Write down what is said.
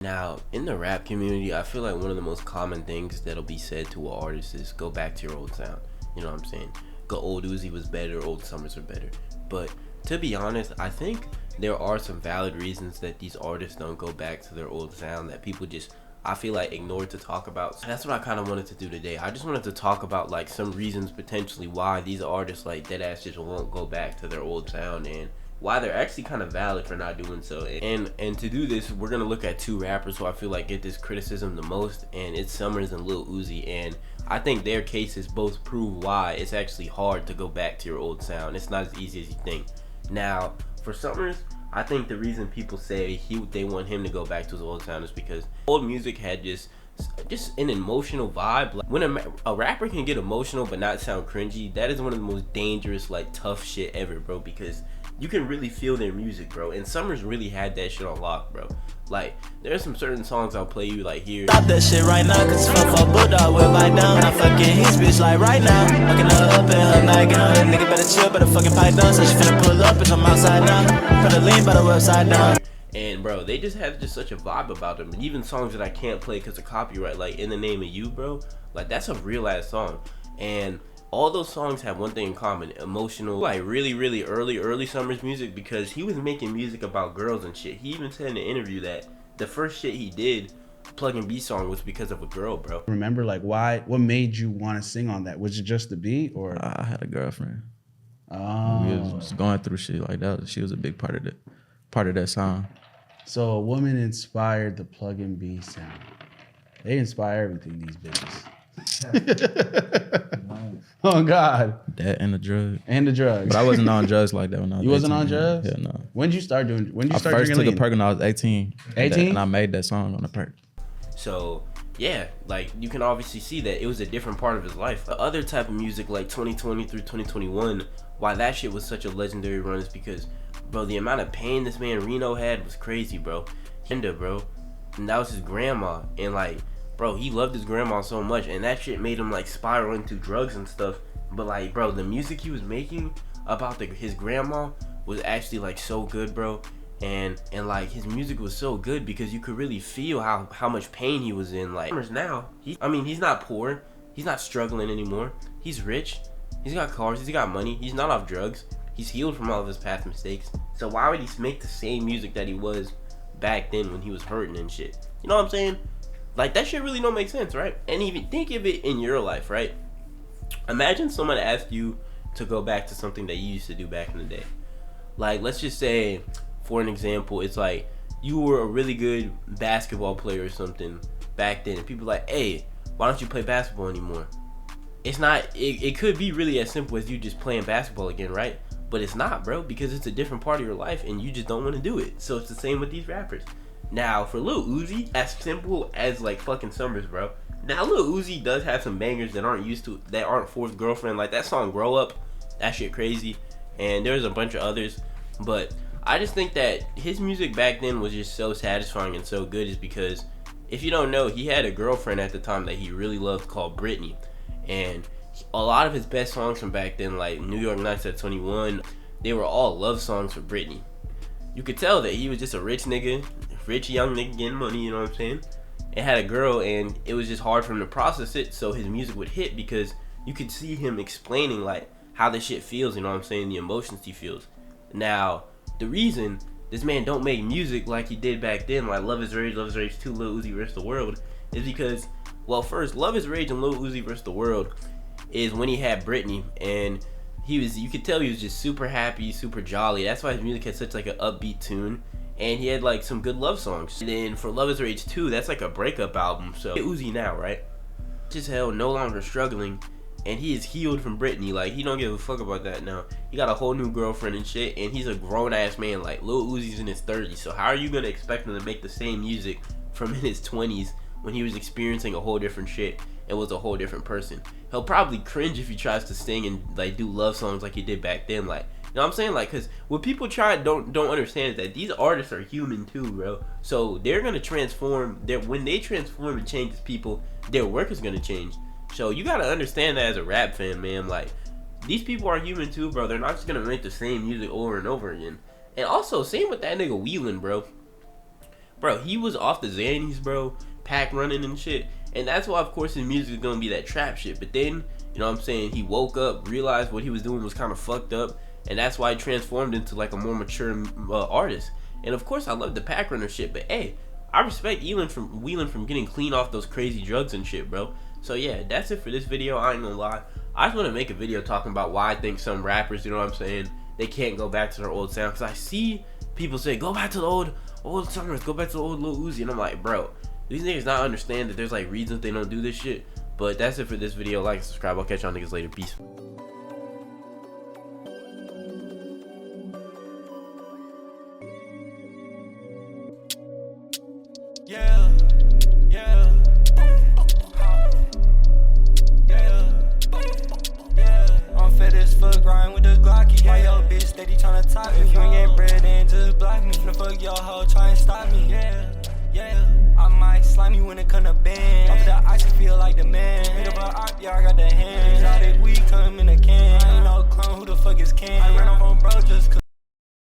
Now, in the rap community, I feel like one of the most common things that'll be said to an artist is go back to your old sound. You know what I'm saying? Go old Uzi was better, old Summers are better. But to be honest, I think there are some valid reasons that these artists don't go back to their old sound that people just, I feel like, ignore to talk about. So that's what I kind of wanted to do today. I just wanted to talk about like some reasons potentially why these artists like deadass just won't go back to their old sound, and why they're actually kind of valid for not doing so. And to do this, we're gonna look at two rappers who I feel like get this criticism the most, and it's Summers and Lil Uzi. And I think their cases both prove why it's actually hard to go back to your old sound. It's not as easy as you think. Now, for Summers, I think the reason people say they want him to go back to his old sound is because old music had just an emotional vibe. Like, when a rapper can get emotional but not sound cringy, that is one of the most dangerous, like, tough shit ever, bro, because you can really feel their music, bro. And Summers really had that shit on lock, bro. Like, there's some certain songs I'll play you, like, here. Stop that shit right now, cause fuck for Bulldog, we'll bite down. I'm fucking his bitch like right now. Fucking her up in her nightgown. That nigga better chill, better fucking pipe down. So she finna pull up, bitch, I'm outside now. Put a lean by the website down. And bro, they just have just such a vibe about them. And even songs that I can't play because of copyright, like In the Name of You, bro, like that's a real ass song. And all those songs have one thing in common: emotional. Like really early Summers music, because he was making music about girls and shit. He even said in the interview that the first shit he did, Plug and B song, was because of a girl, bro. Remember, like, what made you want to sing on that? Was it just the beat, or? I had a girlfriend. Oh. We was going through shit like that. She was a big part of that song. So a woman inspired the Plug and B sound. They inspire everything, these bitches. Oh God. That and the drug. And the drugs. But I wasn't on drugs like that when I was 18. You wasn't on drugs? Yeah, no. When did you start doing? When did you I start first drinking took a lean? perk when I was 18. 18? And I made that song on the perk. So yeah, like you can obviously see that it was a different part of his life. The other type of music, like 2020 through 2021, why that shit was such a legendary run is because, bro, the amount of pain this man Reno had was crazy, bro. Bro, and that was his grandma, and like, bro, he loved his grandma so much, and that shit made him like spiral into drugs and stuff. But like, bro, the music he was making about his grandma was actually like so good, bro. And like his music was so good because you could really feel how much pain he was in. Like now, he's not poor, he's not struggling anymore. He's rich, he's got cars, he's got money, he's not off drugs, he's healed from all of his past mistakes. So why would he make the same music that he was back then when he was hurting and shit? You know what I'm saying? Like, that shit really don't make sense, right? And even think of it in your life, right? Imagine someone asked you to go back to something that you used to do back in the day. Like, let's just say, for an example, it's like you were a really good basketball player or something back then, and people are like, hey, why don't you play basketball anymore? It's not, it could be really as simple as you just playing basketball again, right? But it's not, bro, because it's a different part of your life and you just don't want to do it. So it's the same with these rappers. Now, for Lil Uzi, as simple as like fucking Summers, bro. Now, Lil Uzi does have some bangers that aren't Fourth Girlfriend. Like that song Grow Up, that shit crazy. And there's a bunch of others. But I just think that his music back then was just so satisfying and so good, is because, if you don't know, he had a girlfriend at the time that he really loved called Britney. And a lot of his best songs from back then, like New York Nights at 21, they were all love songs for Britney. You could tell that he was just a rich young nigga getting money, you know what I'm saying? And had a girl, and it was just hard for him to process it, so his music would hit because you could see him explaining like how this shit feels, you know what I'm saying? The emotions he feels. Now, the reason this man don't make music like he did back then, like Love is Rage 2, Lil Uzi vs. the World, is because, well, first, Love is Rage and Lil Uzi vs. the World is when he had Britney, and you could tell he was just super happy, super jolly. That's why his music had such like an upbeat tune, and he had like some good love songs. And then for Love is Rage 2, that's like a breakup album. So Uzi now, right? Just hell, no longer struggling, and he is healed from Britney. Like, he don't give a fuck about that now. He got a whole new girlfriend and shit, and he's a grown ass man. Like, Lil Uzi's in his 30s, so how are you gonna expect him to make the same music from in his 20s when he was experiencing a whole different shit and was a whole different person? He'll probably cringe if he tries to sing and like do love songs like he did back then. Like, you know what I'm saying? Like, cause what people don't understand is that these artists are human too, bro. So they're gonna transform. When they transform and change as people, their work is gonna change. So you gotta understand that as a rap fan, man. Like, these people are human too, bro. They're not just gonna make the same music over and over again. And also, same with that nigga Wheelin', bro. bro, he was off the Xannies, bro, pack running and shit. And that's why, of course, his music is gonna be that trap shit. But then, you know what I'm saying, he woke up, realized what he was doing was kind of fucked up, and that's why he transformed into like a more mature artist. And of course, I love the pack runner shit, but hey, I respect Wheeling from getting clean off those crazy drugs and shit, bro. So yeah, that's it for this video. I ain't gonna lie. I just want to make a video talking about why I think some rappers, you know what I'm saying, they can't go back to their old sound. Because I see people say, go back to the old songers, go back to the old Lil Uzi. And I'm like, bro, these niggas not understand that there's like reasons they don't do this shit. But that's it for this video. Like and subscribe. I'll catch y'all niggas later. Peace. Yeah, yeah, yeah. I'm fed as fuck, grind with the Glocky. Why your bitch steady tryna top me? If you ain't get bread, then just block me. No fuck your hoe, try and stop me. Yeah, yeah. I might slime you when it come to band. Off the ice, I feel like the man. Hit up a op, yeah, I got the hand. Exotic weed coming